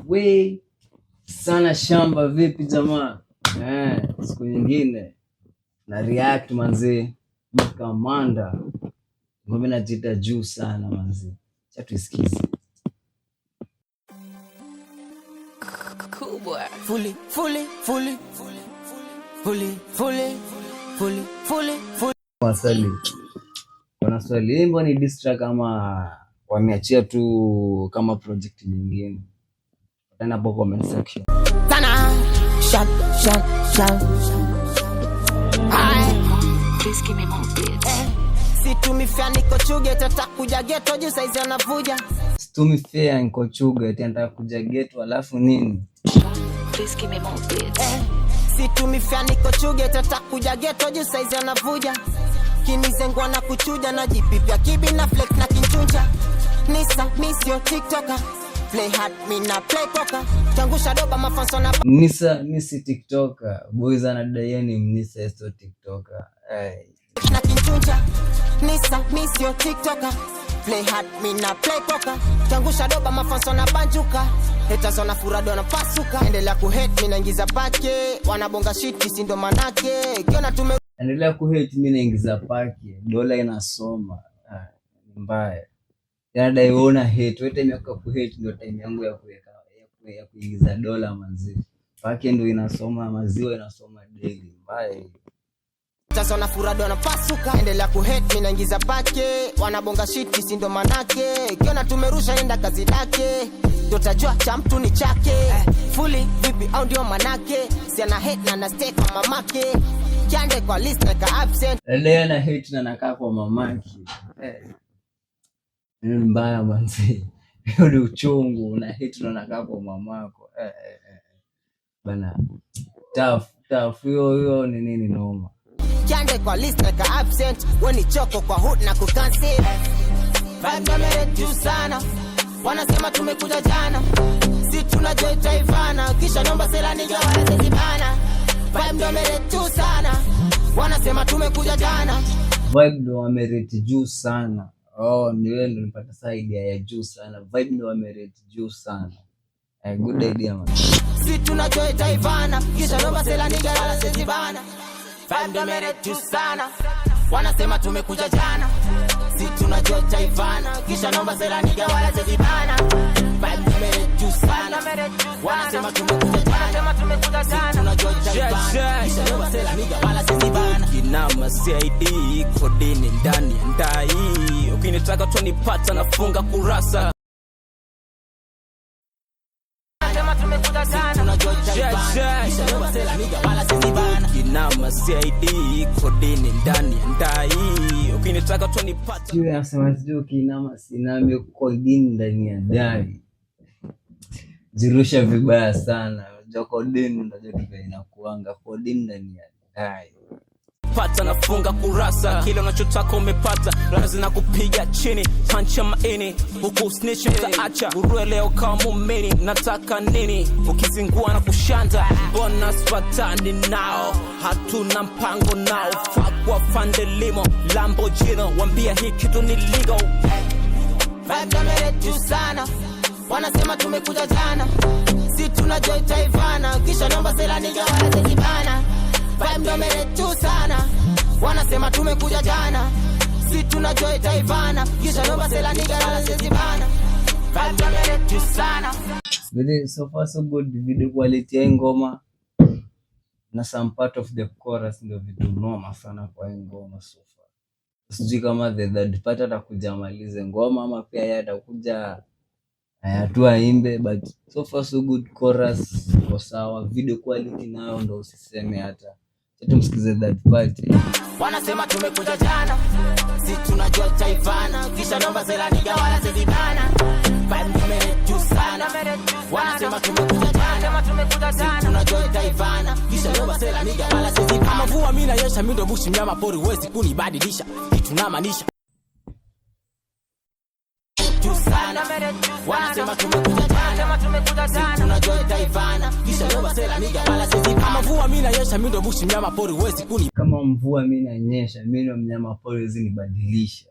we sana shamba vipi jamaa? Siku nyingine na react manzi Makamanda. Ngome najita juu sana manzi. Acha tuisikize. Cool boy. Kuna swali himbo ni distrack kama wameachia tu kama project nyingine. Tena hapo comment section. Sana sham. Please give me more beats. Situmi fea niko chuge tatakuja ghetto juu saizi anavuja. Situmi fea niko chuge tata kuja ghetto alafu nini? Please give me more beats. Situmi fea niko chuge tatakuja ghetto juu saizi anavuja. Kinizengwa na kuchuja na jipipia kibi na flex na kinchunja. Nisa miss your TikToker. Play hard me na play poker. Changusha doba mafanso na Nisa misi TikToker. Boys anadai ni mnisa yeso TikToker. Na kinchunja. Nisa miss your TikToker. Play hard me na play poker. Changusha doba mafanso na banjuka. Haters wana furado na pasuka. Endelea kuhate mimi naingiza pake. Wanabonga shit kisi ndo manake. Kiona tume endelea kuhate mimi naingiza pake. Dola inasoma. Mbaya. Dai ona hate, wewe time yako kuhate ndio time yangu ya kuweka ya kuingiza dola manzi. Pake ndio inasoma, maziwa inasoma daily. Mbaya. Tazona furado na pasuka. Endelea kuhate mimi naingiza pake. Wanabonga shit kisi ndo manake. Kiona tumerusha enda kazi lake. Tutajua cha mtu ni chake. Fully vipi au ndio manake. Si ana hate na stay kwa mamake. Jande kwa list like absent. Leo na hate na nakaa kwa mamake. Mbaya manzi. Hiyo ni uchungu na hate na nakaa kwa mamako. Bana. Tough hiyo ni nini noma. Jande kwa list like absent. When choko kwa hood na kucancel. Vibe gameretu sana. Wanasema tumekuja jana. Si tunajoi taifana. Kisha nomba sela niga wanazibana. Vibe gameretu sana. Wanasema tumekuja jana. Vibe ndo wamerate juu sana. Ni wewe ndo nipata saa idea ya juu sana. Vibe ndo wamerate juu sana. Good idea man. Si tunajoi taifana. Kisha nomba sela niga wanazibana. Vibe gameretu sana. Wanasema tumekuja jana. Si tunajua taifana. Kisha nomba sela niga wala zezibana. Vibe gameretu sana. Wanasema tumekuja jana. Si tunajua taifana. Kisha nomba sela niga wala zezibana. Kinama CID kodini ndani ndai. Ukinitaka tu nipata nafunga kurasa. Kinama CID kodini ndani ndai. Ukinitaka tu nipata. Sio nasema sio kinama sinami kodini ndani ya ndai. Jirusha vibaya sana. Kodini ndio kitu inakuanga kodini ndani ya ndai. Pata nafunga kurasa. Kile unachotaka umepata. Lazima kupiga chini. Punch maini. Huku snitch utaacha. Urue leo kama mumini. Nataka nini? Ukizingua na kushanda. Bonus patani nao. Hatuna mpango nao. Fuck wa fandelimo. Lamborghini. Wambia hii kitu ni legal. Vibe gameretu sana. Wanasema tumekuja jana. Si tunajoi taifana. Kisha nomba sela niga wala zezibana. Vibe gameretu sana. Wanasema tumekuja jana. Si tunajoi taifana. Kisha nomba sela niga wala zezibana. Vibe gameretu sana. So far so good. Video quality ya ngoma na some part of the chorus ndio vitu noma sana kwa ngoma so far. Sijui kama the third part atakuja malize ngoma ama pia yeye atakuja hatua imbe, but so far so good. Chorus kwa sawa, video quality nayo ndo usiseme hata. Tumsikize that part. Wanasema tumekuja jana. Si tunajua taifana. Kisha nomba sela niga wala zezibana. Vibe gameretu sana. Wanasema tumekuja jana. Si tunajua taifana. Kisha nomba sela niga wala zezibana. Kama mvua mimi nanyesha mimi ndo bushi mnyama pori huwezi kunibadilisha. Kitu namaanisha. Wanasema tumekuja jana. Si tunajua taifana. Kisha nomba sela niga wala zezibana. Kama mvua mimi nanyesha mimi ndo bushi mnyama pori huwezi kunibadilisha. Kama mvua mimi nanyesha mimi ndo mnyama pori huwezi nibadilisha.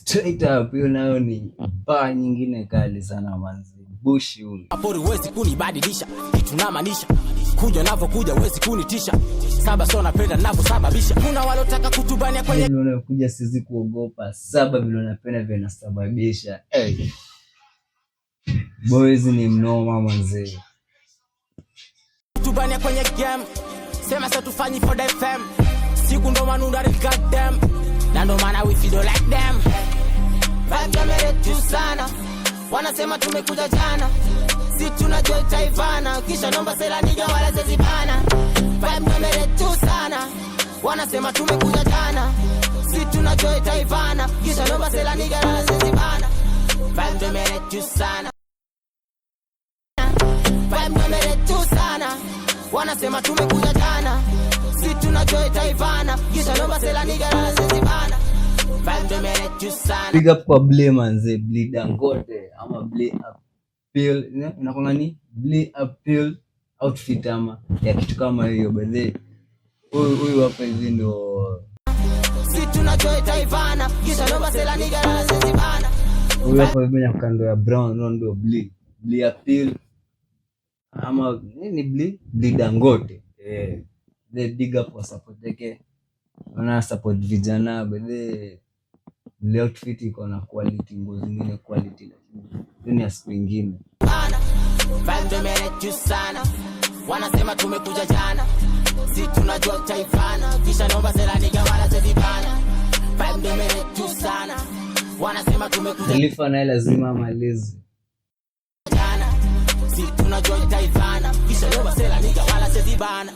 straight up. Hiyo nayo ni baa nyingine kali sana manzi. Bushi huyu apori wezi kunibadilisha kitu namaanisha, kuja navyokuja wezi kunitisha, saba so napenda navyosababisha. Kuna walotaka kutubania kwenye unakuja sizi kuogopa, saba vile unapenda vile nasababisha. Hey. Boys ni mnoma manzi. Kutubania kwenye game, sema sa tufanyi for the fam, siku ndo manunda ni goddamn, na ndo maana we feel like them. Vibe yameretu sana, wanasema tumekuja jana, si tunajua itaivana, kisha nomba sela niga wala zezibana. Vibe yameretu sana, wanasema tumekuja jana, si tunajua itaivana, kisha nomba sela niga wala zezibana. Vibe yameretu sana, vibe yameretu sana, wanasema tumekuja jana, si tunajua itaivana, kisha nomba sela niga wala zezibana. Big up kwa Blee manze, Blee Dangote ama Blee Appeal, inakuwa ni Blee Appeal outfit ama ya kitu kama hiyo bedhe. Huyu hapa hivi ndo si tunajua itaivana, kisha nomba sela niga na zezibana. Huyu hapa hivi na kando ya brown ndo Blee Appeal ama nini, Blee Dangote. The big up kwa support yake, wana support vijana bedhe. Ile outfit iko na quality, nguo zingine quality, lakini dunia siku nyingine. Vibe yameretu sana, wanasema tumekuja jana, si tunajua itaivana, kisha nomba sela niga wala zezibana. Vibe yameretu sana, wanasema tumekuja Khalifa naye lazima amalize jana, si tunajua itaivana, kisha nomba sela niga wala zezibana.